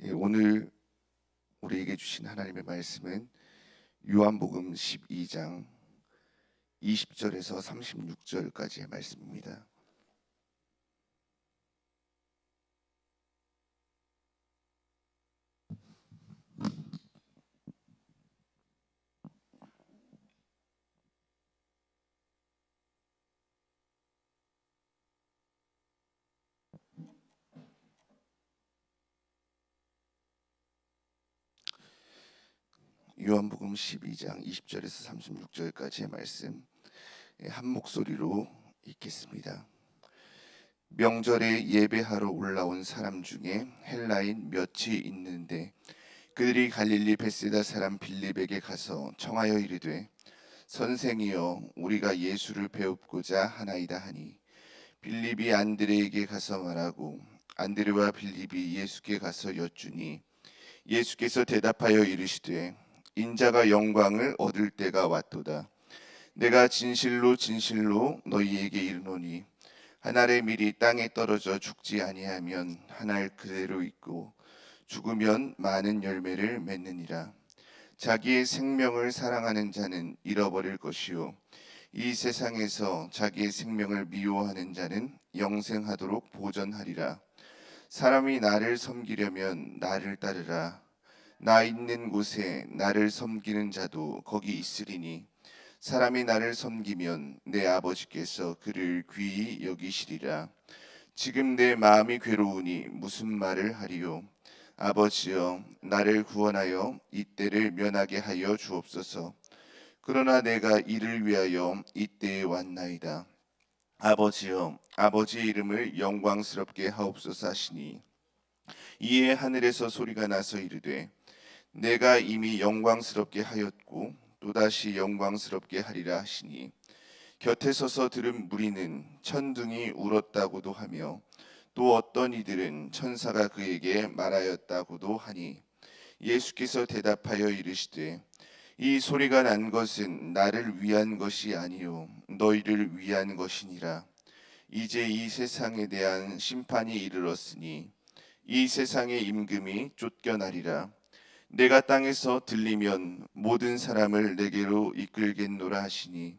오늘 우리에게 주신 하나님의 말씀은 요한복음 12장 20절에서 36절까지의 말씀입니다. 요한복음 12장 20절에서 36절까지의 말씀 한 목소리로 읽겠습니다. 명절에 예배하러 올라온 사람 중에 헬라인 몇이 있는데 그들이 갈릴리 벳세다 사람 빌립에게 가서 청하여 이르되 선생이여 우리가 예수를 배웁고자 하나이다 하니 빌립이 안드레에게 가서 말하고 안드레와 빌립이 예수께 가서 여쭈니 예수께서 대답하여 이르시되 인자가 영광을 얻을 때가 왔도다. 내가 진실로 진실로 너희에게 이르노니 한 알의 밀이 땅에 떨어져 죽지 아니하면 한 알 그대로 있고 죽으면 많은 열매를 맺느니라. 자기의 생명을 사랑하는 자는 잃어버릴 것이요 이 세상에서 자기의 생명을 미워하는 자는 영생하도록 보전하리라. 사람이 나를 섬기려면 나를 따르라. 나 있는 곳에 나를 섬기는 자도 거기 있으리니 사람이 나를 섬기면 내 아버지께서 그를 귀히 여기시리라. 지금 내 마음이 괴로우니 무슨 말을 하리요. 아버지여 나를 구원하여 이 때를 면하게 하여 주옵소서. 그러나 내가 이를 위하여 이 때에 왔나이다. 아버지여 아버지의 이름을 영광스럽게 하옵소서 하시니 이에 하늘에서 소리가 나서 이르되 내가 이미 영광스럽게 하였고 또다시 영광스럽게 하리라 하시니 곁에 서서 들은 무리는 천둥이 울었다고도 하며 또 어떤 이들은 천사가 그에게 말하였다고도 하니 예수께서 대답하여 이르시되 이 소리가 난 것은 나를 위한 것이 아니요 너희를 위한 것이니라. 이제 이 세상에 대한 심판이 이르렀으니 이 세상의 임금이 쫓겨나리라. 내가 땅에서 들리면 모든 사람을 내게로 이끌겠노라 하시니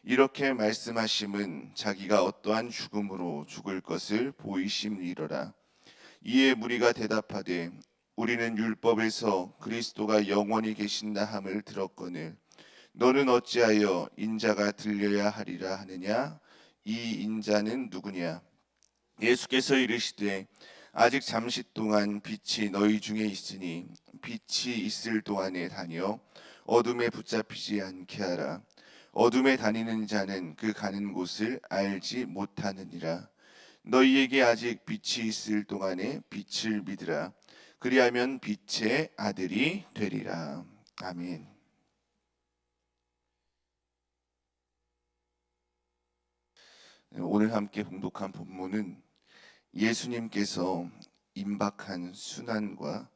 이렇게 말씀하심은 자기가 어떠한 죽음으로 죽을 것을 보이심이로라. 이에 무리가 대답하되 우리는 율법에서 그리스도가 영원히 계신다 함을 들었거늘 너는 어찌하여 인자가 들려야 하리라 하느냐. 이 인자는 누구냐. 예수께서 이르시되 아직 잠시 동안 빛이 너희 중에 있으니 빛이 있을 동안에 다녀 어둠에 붙잡히지 않게 하라. 어둠에 다니는 자는 그 가는 곳을 알지 못하느니라. 너희에게 아직 빛이 있을 동안에 빛을 믿으라. 그리하면 빛의 아들이 되리라. 아멘. 오늘 함께 봉독한 본문은 예수님께서 임박한 순환과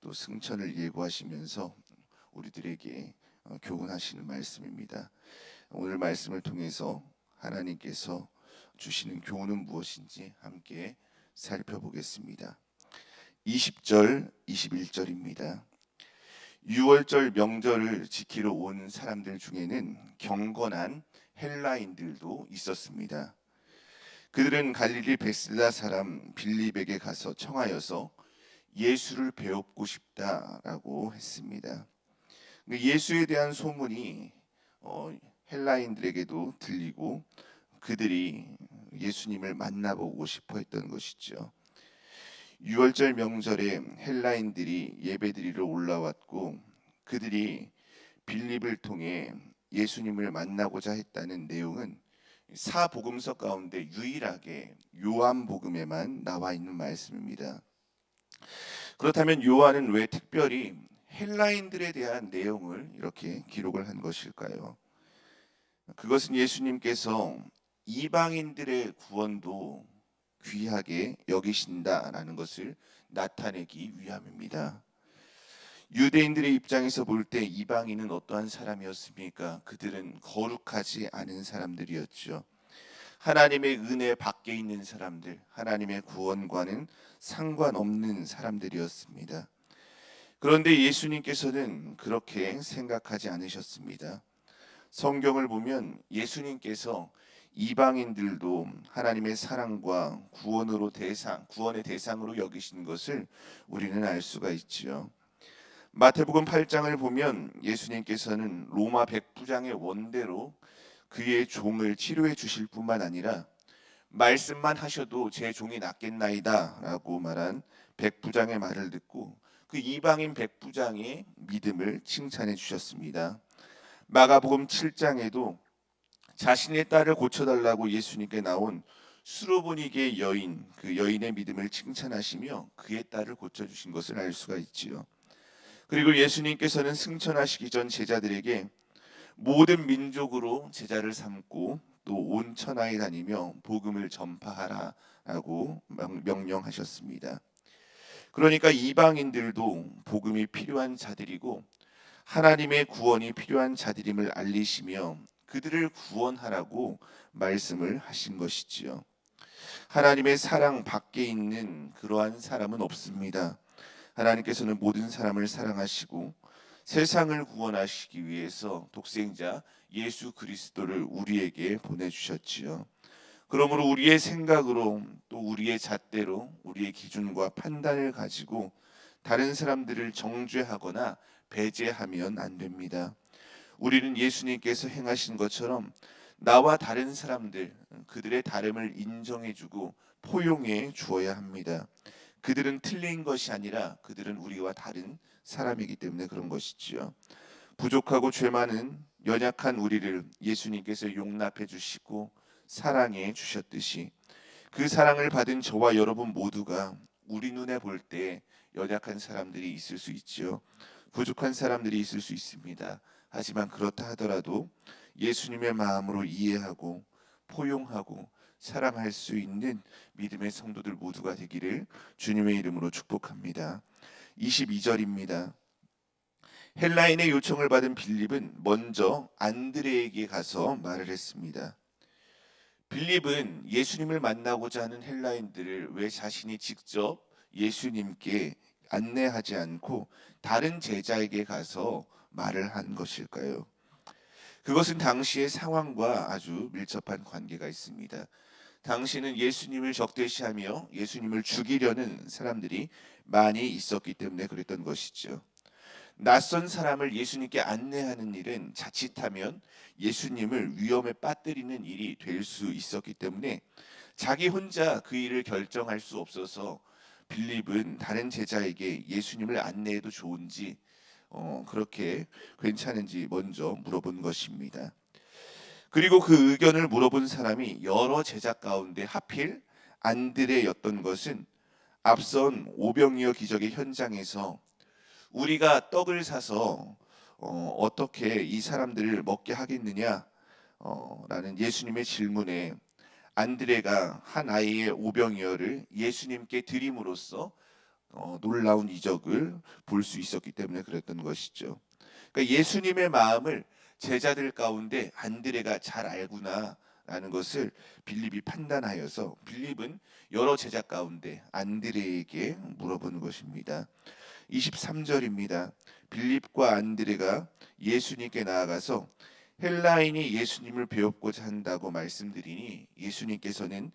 또 승천을 예고하시면서 우리들에게 교훈하시는 말씀입니다. 오늘 말씀을 통해서 하나님께서 주시는 교훈은 무엇인지 함께 살펴보겠습니다. 20절, 21절입니다. 유월절 명절을 지키러 온 사람들 중에는 경건한 헬라인들도 있었습니다. 그들은 갈릴리 벳세다 사람 빌립에게 가서 청하여서 예수를 배웁고 싶다라고 했습니다. 예수에 대한 소문이 헬라인들에게도 들리고 그들이 예수님을 만나보고 싶어 했던 것이죠. 유월절 명절에 헬라인들이 예배드리러 올라왔고 그들이 빌립을 통해 예수님을 만나고자 했다는 내용은 사복음서 가운데 유일하게 요한복음에만 나와 있는 말씀입니다. 그렇다면 요한은 왜 특별히 헬라인들에 대한 내용을 이렇게 기록을 한 것일까요? 그것은 예수님께서 이방인들의 구원도 귀하게 여기신다라는 것을 나타내기 위함입니다. 유대인들의 입장에서 볼 때 이방인은 어떠한 사람이었습니까? 그들은 거룩하지 않은 사람들이었죠. 하나님의 은혜 밖에 있는 사람들, 하나님의 구원과는 상관없는 사람들이었습니다. 그런데 예수님께서는 그렇게 생각하지 않으셨습니다. 성경을 보면 예수님께서 이방인들도 하나님의 사랑과 구원의 대상으로 여기신 것을 우리는 알 수가 있지요. 마태복음 8장을 보면 예수님께서는 로마 백부장의 원대로 그의 종을 치료해 주실 뿐만 아니라 말씀만 하셔도 제 종이 낫겠나이다 라고 말한 백부장의 말을 듣고 그 이방인 백부장의 믿음을 칭찬해 주셨습니다. 마가복음 7장에도 자신의 딸을 고쳐달라고 예수님께 나온 수로보니게 여인, 그 여인의 믿음을 칭찬하시며 그의 딸을 고쳐주신 것을 알 수가 있지요. 그리고 예수님께서는 승천하시기 전 제자들에게 모든 민족으로 제자를 삼고 또 온 천하에 다니며 복음을 전파하라라고 명령하셨습니다. 그러니까 이방인들도 복음이 필요한 자들이고 하나님의 구원이 필요한 자들임을 알리시며 그들을 구원하라고 말씀을 하신 것이지요. 하나님의 사랑 밖에 있는 그러한 사람은 없습니다. 하나님께서는 모든 사람을 사랑하시고 세상을 구원하시기 위해서 독생자 예수 그리스도를 우리에게 보내주셨지요. 그러므로 우리의 생각으로 또 우리의 잣대로 우리의 기준과 판단을 가지고 다른 사람들을 정죄하거나 배제하면 안 됩니다. 우리는 예수님께서 행하신 것처럼 나와 다른 사람들, 그들의 다름을 인정해주고 포용해 주어야 합니다. 그들은 틀린 것이 아니라 그들은 우리와 다른 사람이기 때문에 그런 것이지요. 부족하고 죄 많은 연약한 우리를 예수님께서 용납해 주시고 사랑해 주셨듯이 그 사랑을 받은 저와 여러분 모두가 우리 눈에 볼 때 연약한 사람들이 있을 수 있지요. 부족한 사람들이 있을 수 있습니다. 하지만 그렇다 하더라도 예수님의 마음으로 이해하고 포용하고 사랑할 수 있는 믿음의 성도들 모두가 되기를 주님의 이름으로 축복합니다. 22절입니다. 헬라인의 요청을 받은 빌립은 먼저 안드레에게 가서 말을 했습니다. 빌립은 예수님을 만나고자 하는 헬라인들을 왜 자신이 직접 예수님께 안내하지 않고 다른 제자에게 가서 말을 한 것일까요? 그것은 당시의 상황과 아주 밀접한 관계가 있습니다. 당시는 예수님을 적대시하며 예수님을 죽이려는 사람들이 많이 있었기 때문에 그랬던 것이죠. 낯선 사람을 예수님께 안내하는 일은 자칫하면 예수님을 위험에 빠뜨리는 일이 될 수 있었기 때문에 자기 혼자 그 일을 결정할 수 없어서 빌립은 다른 제자에게 예수님을 안내해도 좋은지 그렇게 괜찮은지 먼저 물어본 것입니다. 그리고 그 의견을 물어본 사람이 여러 제자 가운데 하필 안드레였던 것은 앞선 오병이어 기적의 현장에서 우리가 떡을 사서 어떻게 이 사람들을 먹게 하겠느냐 라는 예수님의 질문에 안드레가 한 아이의 오병이어를 예수님께 드림으로써 놀라운 이적을 볼 수 있었기 때문에 그랬던 것이죠. 그러니까 예수님의 마음을 제자들 가운데 안드레가 잘 알구나라는 것을 빌립이 판단하여서 빌립은 여러 제자 가운데 안드레에게 물어보는 것입니다. 23절입니다. 빌립과 안드레가 예수님께 나아가서 헬라인이 예수님을 배웠고자 한다고 말씀드리니 예수님께서는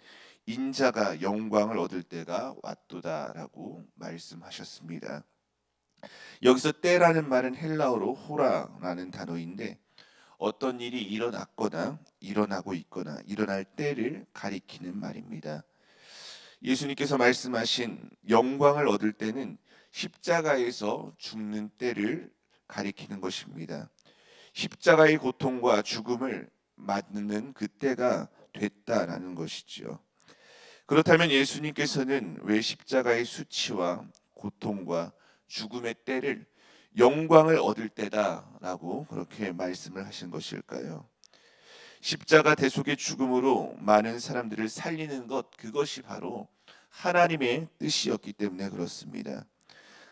인자가 영광을 얻을 때가 왔도다라고 말씀하셨습니다. 여기서 때라는 말은 헬라어로 호라라는 단어인데 어떤 일이 일어났거나 일어나고 있거나 일어날 때를 가리키는 말입니다. 예수님께서 말씀하신 영광을 얻을 때는 십자가에서 죽는 때를 가리키는 것입니다. 십자가의 고통과 죽음을 맞는 그때가 됐다라는 것이지요. 그렇다면 예수님께서는 왜 십자가의 수치와 고통과 죽음의 때를 영광을 얻을 때다라고 그렇게 말씀을 하신 것일까요? 십자가 대속의 죽음으로 많은 사람들을 살리는 것, 그것이 바로 하나님의 뜻이었기 때문에 그렇습니다.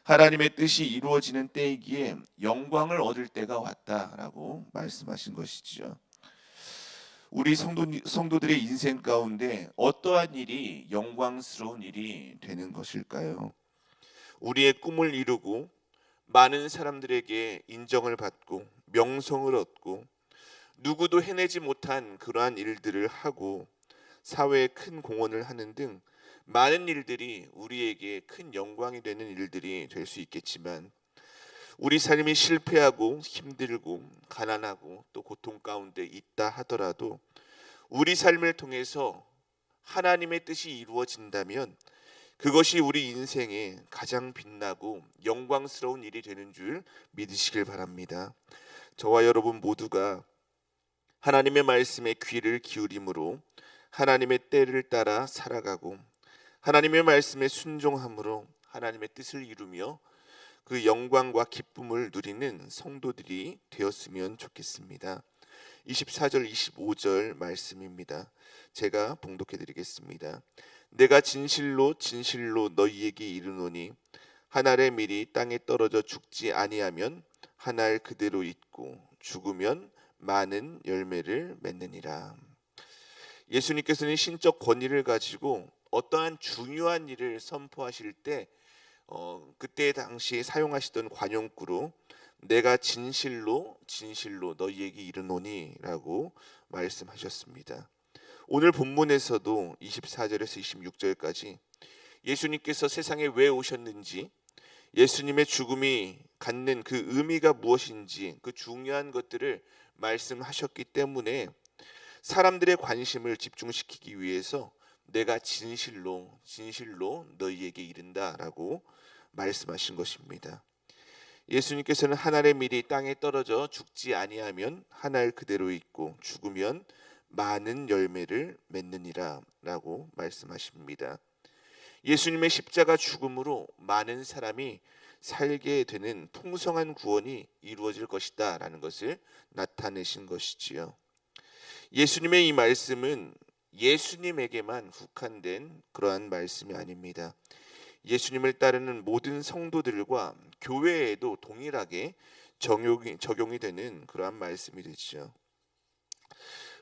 하나님의 뜻이 이루어지는 때이기에 영광을 얻을 때가 왔다라고 말씀하신 것이지요. 우리 성도들의 인생 가운데 어떠한 일이 영광스러운 일이 되는 것일까요? 우리의 꿈을 이루고 많은 사람들에게 인정을 받고 명성을 얻고 누구도 해내지 못한 그러한 일들을 하고 사회에 큰 공헌을 하는 등 많은 일들이 우리에게 큰 영광이 되는 일들이 될 수 있겠지만, 우리 삶이 실패하고 힘들고 가난하고 또 고통 가운데 있다 하더라도 우리 삶을 통해서 하나님의 뜻이 이루어진다면 그것이 우리 인생에 가장 빛나고 영광스러운 일이 되는 줄 믿으시길 바랍니다. 저와 여러분 모두가 하나님의 말씀에 귀를 기울임으로 하나님의 때를 따라 살아가고 하나님의 말씀에 순종함으로 하나님의 뜻을 이루며 그 영광과 기쁨을 누리는 성도들이 되었으면 좋겠습니다. 24절 25절 말씀입니다. 제가 봉독해 드리겠습니다. 내가 진실로 진실로 너희에게 이르노니 한 알의 밀이 땅에 떨어져 죽지 아니하면 한 알 그대로 있고 죽으면 많은 열매를 맺느니라. 예수님께서는 신적 권위를 가지고 어떠한 중요한 일을 선포하실 때 그때 당시에 사용하시던 관용구로 내가 진실로 진실로 너희에게 이르노니라고 말씀하셨습니다. 오늘 본문에서도 24절에서 26절까지 예수님께서 세상에 왜 오셨는지, 예수님의 죽음이 갖는 그 의미가 무엇인지 그 중요한 것들을 말씀하셨기 때문에 사람들의 관심을 집중시키기 위해서 내가 진실로 진실로 너희에게 이른다라고 말씀하신 것입니다. 예수님께서는 한 알의 밀이 땅에 떨어져 죽지 아니하면 한 알 그대로 있고 죽으면 많은 열매를 맺느니라 라고 말씀하십니다. 예수님의 십자가 죽음으로 많은 사람이 살게 되는 풍성한 구원이 이루어질 것이다 라는 것을 나타내신 것이지요. 예수님의 이 말씀은 예수님에게만 국한된 그러한 말씀이 아닙니다. 예수님을 따르는 모든 성도들과 교회에도 동일하게 적용이 되는 그러한 말씀이 되죠.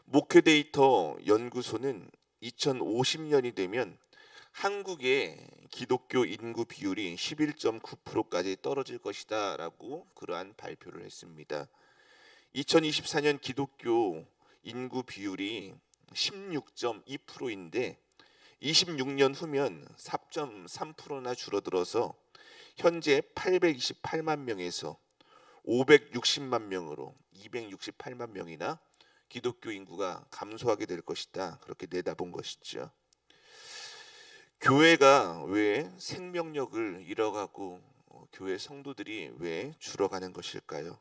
목회 데이터 연구소는 2050년이 되면 한국의 기독교 인구 비율이 11.9%까지 떨어질 것이다 라고 그러한 발표를 했습니다. 2024년 기독교 인구 비율이 16.2%인데 26년 후면 4.3%나 줄어들어서 현재 828만 명에서 560만 명으로 268만 명이나 기독교 인구가 감소하게 될 것이다, 그렇게 내다본 것이죠. 교회가 왜 생명력을 잃어가고 교회 성도들이 왜 줄어가는 것일까요?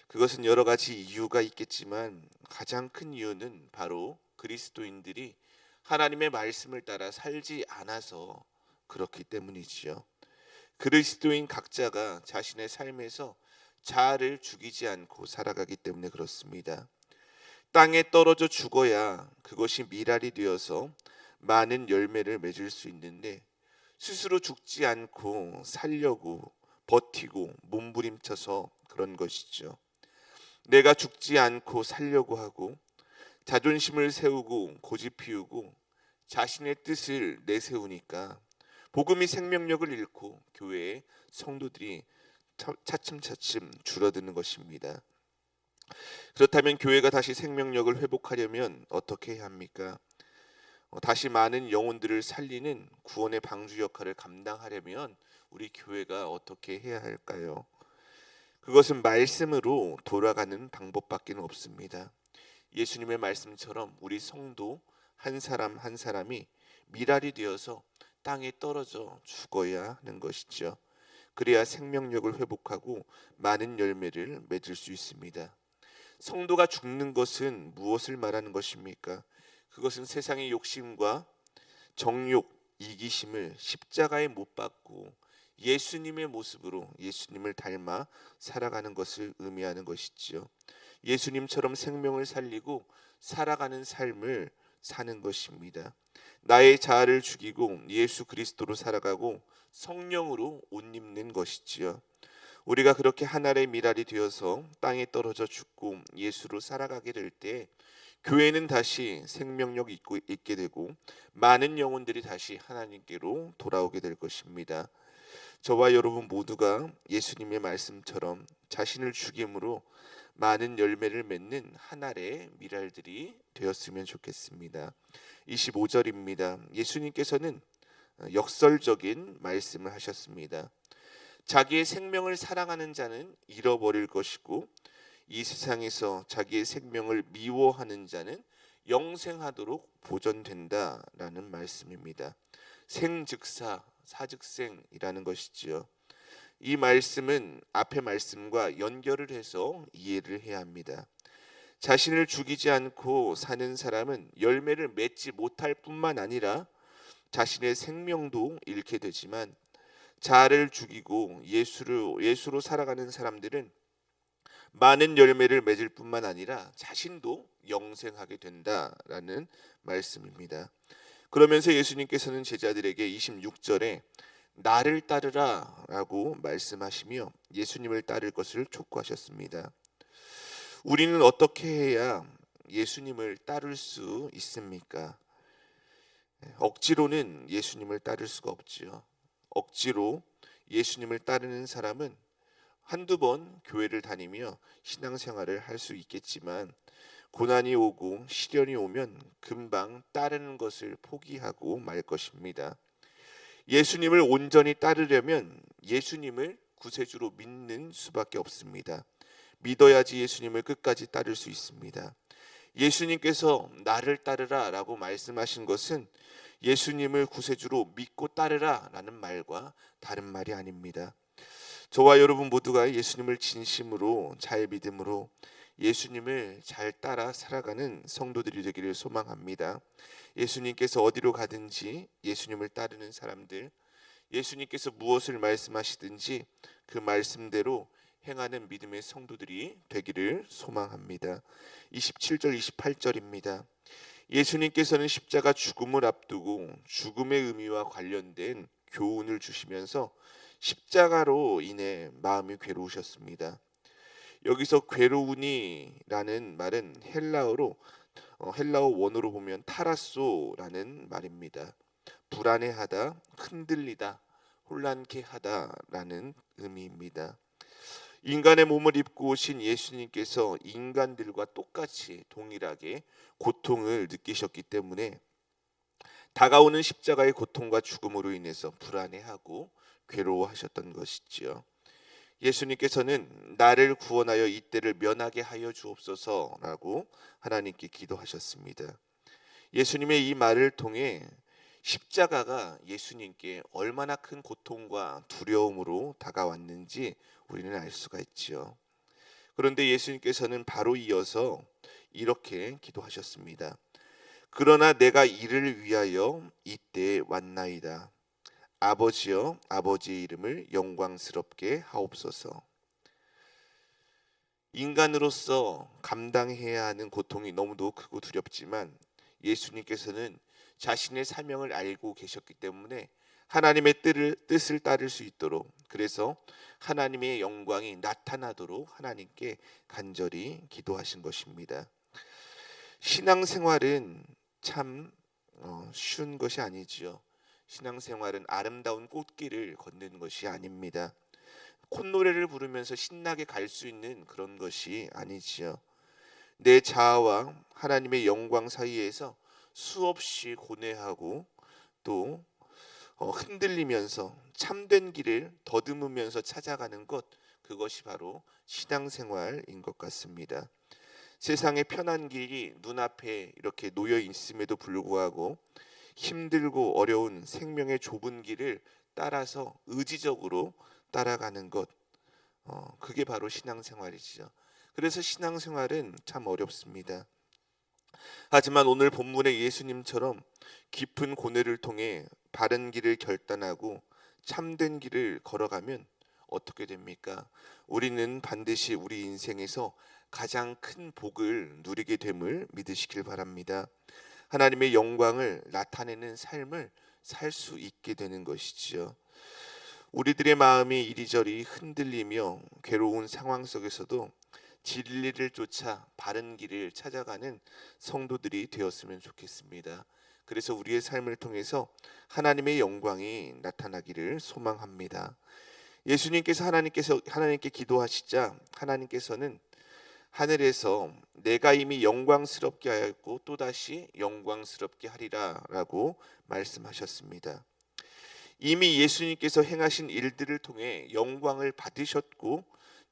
그것은 여러 가지 이유가 있겠지만 가장 큰 이유는 바로 그리스도인들이 하나님의 말씀을 따라 살지 않아서 그렇기 때문이지요. 그리스도인 각자가 자신의 삶에서 자아를 죽이지 않고 살아가기 때문에 그렇습니다. 땅에 떨어져 죽어야 그것이 미랄이 되어서 많은 열매를 맺을 수 있는데, 스스로 죽지 않고 살려고 버티고 몸부림쳐서 그런 것이죠. 내가 죽지 않고 살려고 하고 자존심을 세우고 고집 피우고 자신의 뜻을 내세우니까 복음이 생명력을 잃고 교회의 성도들이 차츰차츰 줄어드는 것입니다. 그렇다면 교회가 다시 생명력을 회복하려면 어떻게 해야 합니까? 다시 많은 영혼들을 살리는 구원의 방주 역할을 감당하려면 우리 교회가 어떻게 해야 할까요? 그것은 말씀으로 돌아가는 방법밖에 없습니다. 예수님의 말씀처럼 우리 성도 한 사람 한 사람이 미랄이 되어서 땅에 떨어져 죽어야 하는 것이죠. 그래야 생명력을 회복하고 많은 열매를 맺을 수 있습니다. 성도가 죽는 것은 무엇을 말하는 것입니까? 그것은 세상의 욕심과 정욕, 이기심을 십자가에 못 박고 예수님의 모습으로 예수님을 닮아 살아가는 것을 의미하는 것이지요. 예수님처럼 생명을 살리고 살아가는 삶을 사는 것입니다. 나의 자아를 죽이고 예수 그리스도로 살아가고 성령으로 옷 입는 것이지요. 우리가 그렇게 하늘의 미랄이 되어서 땅에 떨어져 죽고 예수로 살아가게 될 때 교회는 다시 생명력 있게 되고 많은 영혼들이 다시 하나님께로 돌아오게 될 것입니다. 저와 여러분 모두가 예수님의 말씀처럼 자신을 죽임으로 많은 열매를 맺는 한 알의 미랄들이 되었으면 좋겠습니다. 25절입니다. 예수님께서는 역설적인 말씀을 하셨습니다. 자기의 생명을 사랑하는 자는 잃어버릴 것이고 이 세상에서 자기의 생명을 미워하는 자는 영생하도록 보존된다라는 말씀입니다. 생즉사 사즉생이라는 것이지요. 이 말씀은 앞의 말씀과 연결을 해서 이해를 해야 합니다. 자신을 죽이지 않고 사는 사람은 열매를 맺지 못할 뿐만 아니라 자신의 생명도 잃게 되지만, 자아를 죽이고 예수로 살아가는 사람들은 많은 열매를 맺을 뿐만 아니라 자신도 영생하게 된다라는 말씀입니다. 그러면서 예수님께서는 제자들에게 26절에 나를 따르라라고 말씀하시며 예수님을 따를 것을 촉구하셨습니다. 우리는 어떻게 해야 예수님을 따를 수 있습니까? 억지로는 예수님을 따를 수가 없지요. 억지로 예수님을 따르는 사람은 한두 번 교회를 다니며 신앙생활을 할 수 있겠지만 고난이 오고 시련이 오면 금방 따르는 것을 포기하고 말 것입니다. 예수님을 온전히 따르려면 예수님을 구세주로 믿는 수밖에 없습니다. 믿어야지 예수님을 끝까지 따를 수 있습니다. 예수님께서 나를 따르라 라고 말씀하신 것은 예수님을 구세주로 믿고 따르라 라는 말과 다른 말이 아닙니다. 저와 여러분 모두가 예수님을 진심으로 잘 믿음으로 예수님을 잘 따라 살아가는 성도들이 되기를 소망합니다. 예수님께서 어디로 가든지 예수님을 따르는 사람들, 예수님께서 무엇을 말씀하시든지 그 말씀대로 행하는 믿음의 성도들이 되기를 소망합니다. 27절 28절입니다. 예수님께서는 십자가 죽음을 앞두고 죽음의 의미와 관련된 교훈을 주시면서 십자가로 인해 마음이 괴로우셨습니다. 여기서 괴로우니라는 말은 헬라어 원어로 보면 타라소라는 말입니다. 불안해하다, 흔들리다, 혼란케 하다라는 의미입니다. 인간의 몸을 입고 오신 예수님께서 인간들과 똑같이 동일하게 고통을 느끼셨기 때문에 다가오는 십자가의 고통과 죽음으로 인해서 불안해하고 괴로워하셨던 것이지요. 예수님께서는 나를 구원하여 이 때를 면하게 하여 주옵소서라고 하나님께 기도하셨습니다. 예수님의 이 말을 통해 십자가가 예수님께 얼마나 큰 고통과 두려움으로 다가왔는지 우리는 알 수가 있지요. 그런데 예수님께서는 바로 이어서 이렇게 기도하셨습니다. 그러나 내가 이를 위하여 이때에 왔나이다. 아버지여, 아버지의 이름을 영광스럽게 하옵소서. 인간으로서 감당해야 하는 고통이 너무도 크고 두렵지만 예수님께서는 자신의 사명을 알고 계셨기 때문에 하나님의 뜻을 따를 수 있도록, 그래서 하나님의 영광이 나타나도록 하나님께 간절히 기도하신 것입니다. 신앙생활은 참 쉬운 것이 아니지요. 신앙생활은 아름다운 꽃길을 걷는 것이 아닙니다. 콧노래를 부르면서 신나게 갈 수 있는 그런 것이 아니지요. 내 자아와 하나님의 영광 사이에서 수없이 고뇌하고 또 흔들리면서 참된 길을 더듬으면서 찾아가는 것, 그것이 바로 신앙생활인 것 같습니다. 세상의 편한 길이 눈앞에 이렇게 놓여 있음에도 불구하고 힘들고 어려운 생명의 좁은 길을 따라서 의지적으로 따라가는 것, 그게 바로 신앙생활이죠. 그래서 신앙생활은 참 어렵습니다. 하지만 오늘 본문의 예수님처럼 깊은 고뇌를 통해 바른 길을 결단하고 참된 길을 걸어가면 어떻게 됩니까? 우리는 반드시 우리 인생에서 가장 큰 복을 누리게 됨을 믿으시길 바랍니다. 하나님의 영광을 나타내는 삶을 살 수 있게 되는 것이지요. 우리들의 마음이 이리저리 흔들리며 괴로운 상황 속에서도 진리를 쫓아 바른 길을 찾아가는 성도들이 되었으면 좋겠습니다. 그래서 우리의 삶을 통해서 하나님의 영광이 나타나기를 소망합니다. 예수님께서 하나님께 기도하시자 하나님께서는 하늘에서 내가 이미 영광스럽게 하였고 또다시 영광스럽게 하리라라고 말씀하셨습니다. 이미 예수님께서 행하신 일들을 통해 영광을 받으셨고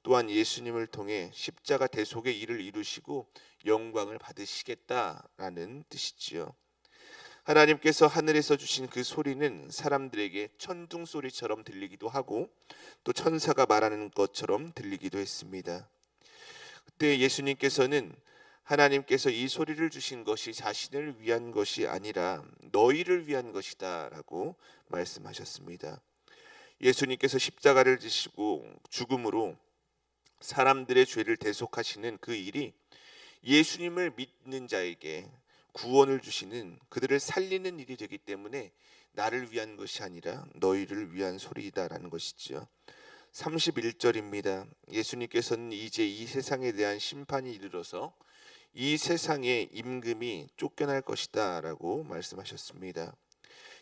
또한 예수님을 통해 십자가 대속의 일을 이루시고 영광을 받으시겠다라는 뜻이지요. 하나님께서 하늘에서 주신 그 소리는 사람들에게 천둥 소리처럼 들리기도 하고 또 천사가 말하는 것처럼 들리기도 했습니다. 그때 예수님께서는 하나님께서 이 소리를 주신 것이 자신을 위한 것이 아니라 너희를 위한 것이다라고 말씀하셨습니다. 예수님께서 십자가를 지시고 죽음으로 사람들의 죄를 대속하시는 그 일이 예수님을 믿는 자에게 구원을 주시는, 그들을 살리는 일이 되기 때문에 나를 위한 것이 아니라 너희를 위한 소리이다라는 것이지요. 31절입니다. 예수님께서는 이제 이 세상에 대한 심판이 이르러서 이 세상의 임금이 쫓겨날 것이다 라고 말씀하셨습니다.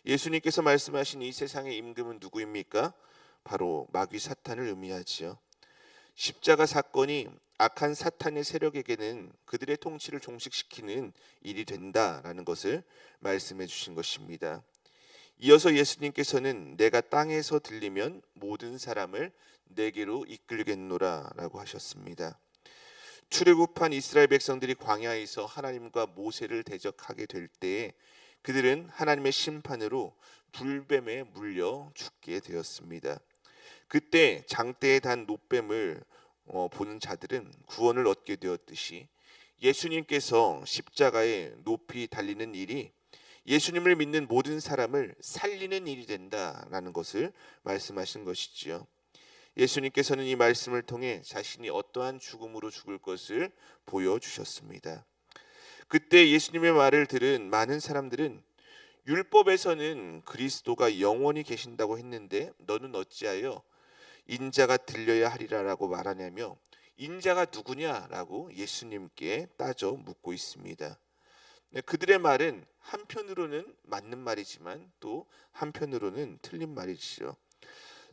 예수님께서 말씀하신 이 세상의 임금은 누구입니까? 바로 마귀 사탄을 의미하지요. 십자가 사건이 악한 사탄의 세력에게는 그들의 통치를 종식시키는 일이 된다라는 것을 말씀해 주신 것입니다. 이어서 예수님께서는 내가 땅에서 들리면 모든 사람을 내게로 이끌겠노라 라고 하셨습니다. 출애굽한 이스라엘 백성들이 광야에서 하나님과 모세를 대적하게 될 때에 그들은 하나님의 심판으로 불뱀에 물려 죽게 되었습니다. 그때 장대에 단 놋뱀을 보는 자들은 구원을 얻게 되었듯이 예수님께서 십자가에 높이 달리는 일이 예수님을 믿는 모든 사람을 살리는 일이 된다라는 것을 말씀하신 것이지요. 예수님께서는 이 말씀을 통해 자신이 어떠한 죽음으로 죽을 것을 보여주셨습니다. 그때 예수님의 말을 들은 많은 사람들은 율법에서는 그리스도가 영원히 계신다고 했는데 너는 어찌하여 인자가 들려야 하리라라고 말하냐며 인자가 누구냐라고 예수님께 따져 묻고 있습니다. 그들의 말은 한편으로는 맞는 말이지만 또 한편으로는 틀린 말이지요.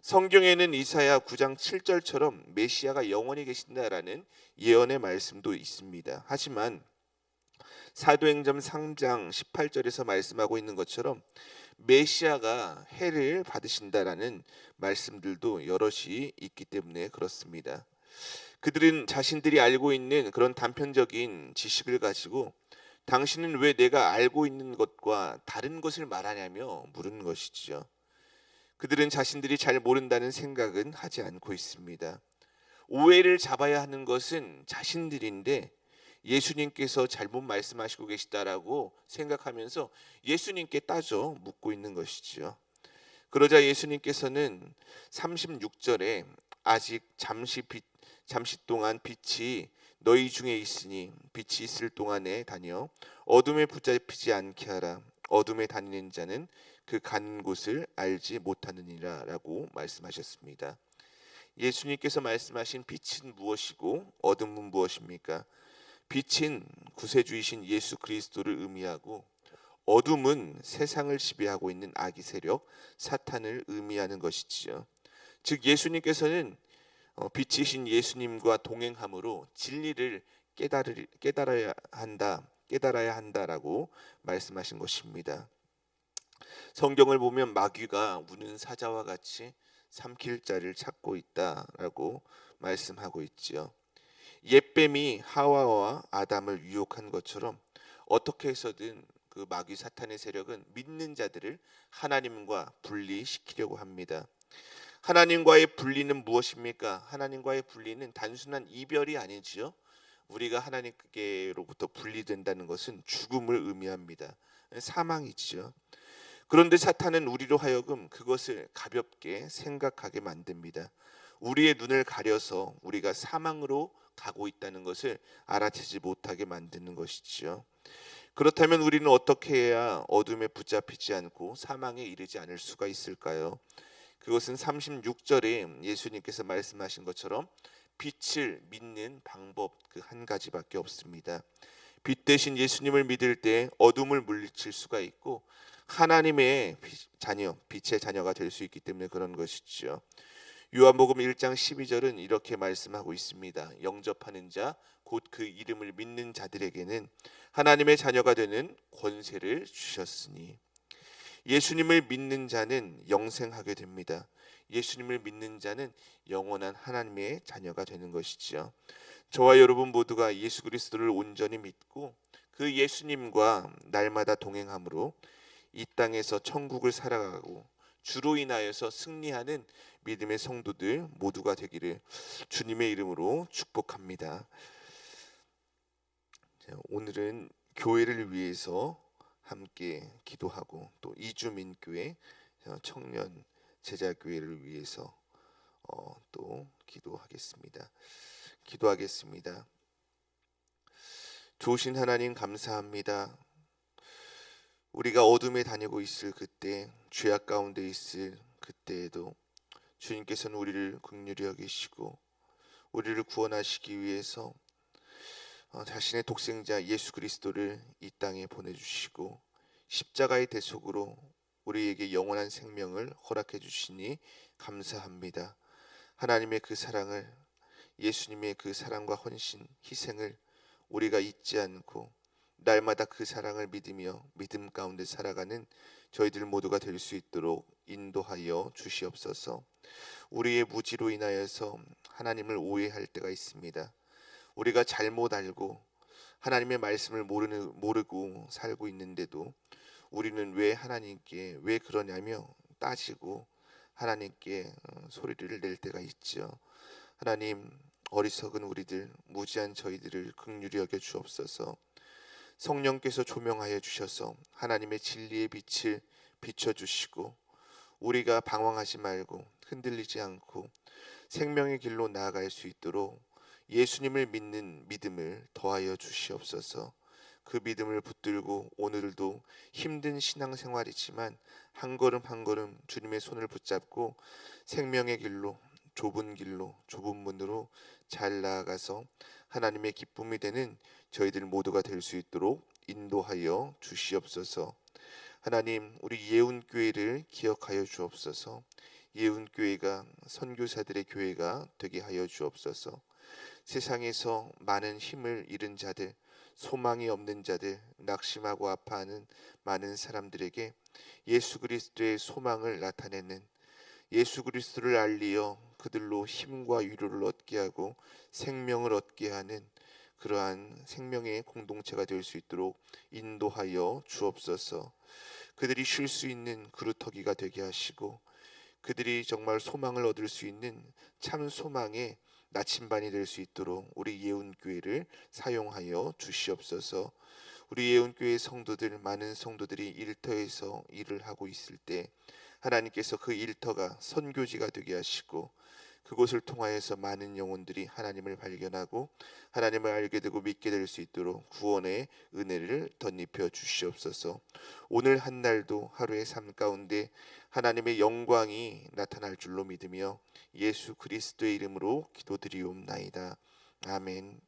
성경에는 이사야 9장 7절처럼 메시아가 영원히 계신다라는 예언의 말씀도 있습니다. 하지만 사도행전 3장 18절에서 말씀하고 있는 것처럼 메시아가 해를 받으신다라는 말씀들도 여럿이 있기 때문에 그렇습니다. 그들은 자신들이 알고 있는 그런 단편적인 지식을 가지고 당신은 왜 내가 알고 있는 것과 다른 것을 말하냐며 물은 것이지요. 그들은 자신들이 잘 모른다는 생각은 하지 않고 있습니다. 오해를 잡아야 하는 것은 자신들인데 예수님께서 잘못 말씀하시고 계시다라고 생각하면서 예수님께 따져 묻고 있는 것이지요. 그러자 예수님께서는 36절에 아직 잠시 동안 빛이 너희 중에 있으니 빛이 있을 동안에 다녀 어둠에 붙잡히지 않게 하라. 어둠에 다니는 자는 그 간 곳을 알지 못하느니라 라고 말씀하셨습니다. 예수님께서 말씀하신 빛은 무엇이고 어둠은 무엇입니까? 빛은 구세주이신 예수 그리스도를 의미하고 어둠은 세상을 지배하고 있는 악의 세력 사탄을 의미하는 것이지요. 즉 예수님께서는 빛이신 예수님과 동행함으로 진리를 깨달아야 한다라고 말씀하신 것입니다. 성경을 보면 마귀가 우는 사자와 같이 삼킬 자를 찾고 있다라고 말씀하고 있지요. 옛뱀이 하와와 아담을 유혹한 것처럼 어떻게 해서든 그 마귀 사탄의 세력은 믿는 자들을 하나님과 분리시키려고 합니다. 하나님과의 분리는 무엇입니까? 하나님과의 분리는 단순한 이별이 아니지요. 우리가 하나님께로부터 분리된다는 것은 죽음을 의미합니다. 사망이지요. 그런데 사탄은 우리로 하여금 그것을 가볍게 생각하게 만듭니다. 우리의 눈을 가려서 우리가 사망으로 가고 있다는 것을 알아채지 못하게 만드는 것이지요. 그렇다면 우리는 어떻게 해야 어둠에 붙잡히지 않고 사망에 이르지 않을 수가 있을까요? 그것은 36절에 예수님께서 말씀하신 것처럼 빛을 믿는 방법 그 한 가지밖에 없습니다. 빛 대신 예수님을 믿을 때 어둠을 물리칠 수가 있고 하나님의 자녀, 빛의 자녀가 될 수 있기 때문에 그런 것이죠. 요한복음 1장 12절은 이렇게 말씀하고 있습니다. 영접하는 자, 곧 그 이름을 믿는 자들에게는 하나님의 자녀가 되는 권세를 주셨으니. 예수님을 믿는 자는 영생하게 됩니다. 예수님을 믿는 자는 영원한 하나님의 자녀가 되는 것이지요. 저와 여러분 모두가 예수 그리스도를 온전히 믿고 그 예수님과 날마다 동행함으로 이 땅에서 천국을 살아가고 주로 인하여서 승리하는 믿음의 성도들 모두가 되기를 주님의 이름으로 축복합니다. 오늘은 교회를 위해서 함께 기도하고 또 이주민교회 청년 제자교회를 위해서 또 기도하겠습니다. 좋으신 하나님 감사합니다. 우리가 어둠에 다니고 있을 그때, 죄악 가운데 있을 그때에도 주님께서는 우리를 긍휼히 여기시고 우리를 구원하시기 위해서 자신의 독생자 예수 그리스도를 이 땅에 보내주시고 십자가의 대속으로 우리에게 영원한 생명을 허락해 주시니 감사합니다. 하나님의 그 사랑을, 예수님의 그 사랑과 헌신, 희생을 우리가 잊지 않고 날마다 그 사랑을 믿으며 믿음 가운데 살아가는 저희들 모두가 될 수 있도록 인도하여 주시옵소서. 우리의 무지로 인하여서 하나님을 오해할 때가 있습니다. 우리가 잘못 알고 하나님의 말씀을 모르고 살고 있는데도 우리는 왜 하나님께 왜 그러냐며 따지고 하나님께 소리를 낼 때가 있죠. 하나님, 어리석은 우리들, 무지한 저희들을 긍휼히 여겨 주옵소서. 성령께서 조명하여 주셔서 하나님의 진리의 빛을 비춰주시고 우리가 방황하지 말고 흔들리지 않고 생명의 길로 나아갈 수 있도록 예수님을 믿는 믿음을 더하여 주시옵소서. 그 믿음을 붙들고 오늘도 힘든 신앙생활이지만 한 걸음 한 걸음 주님의 손을 붙잡고 생명의 길로, 좁은 길로, 좁은 문으로 잘 나아가서 하나님의 기쁨이 되는 저희들 모두가 될 수 있도록 인도하여 주시옵소서. 하나님, 우리 예운교회를 기억하여 주옵소서. 예운교회가 선교사들의 교회가 되게 하여 주옵소서. 세상에서 많은 힘을 잃은 자들, 소망이 없는 자들, 낙심하고 아파하는 많은 사람들에게 예수 그리스도의 소망을 나타내는, 예수 그리스도를 알리어 그들로 힘과 위로를 얻게 하고 생명을 얻게 하는 그러한 생명의 공동체가 될 수 있도록 인도하여 주옵소서. 그들이 쉴 수 있는 그루터기가 되게 하시고 그들이 정말 소망을 얻을 수 있는 참 소망의 나침반이 될 수 있도록 우리 예운교회를 사용하여 주시옵소서. 우리 예운교회 성도들, 많은 성도들이 일터에서 일을 하고 있을 때 하나님께서 그 일터가 선교지가 되게 하시고 그곳을 통하여서 많은 영혼들이 하나님을 발견하고 하나님을 알게 되고 믿게 될 수 있도록 구원의 은혜를 덧입혀 주시옵소서. 오늘 한 날도 하루의 삶 가운데 하나님의 영광이 나타날 줄로 믿으며 예수 그리스도의 이름으로 기도드리옵나이다. 아멘.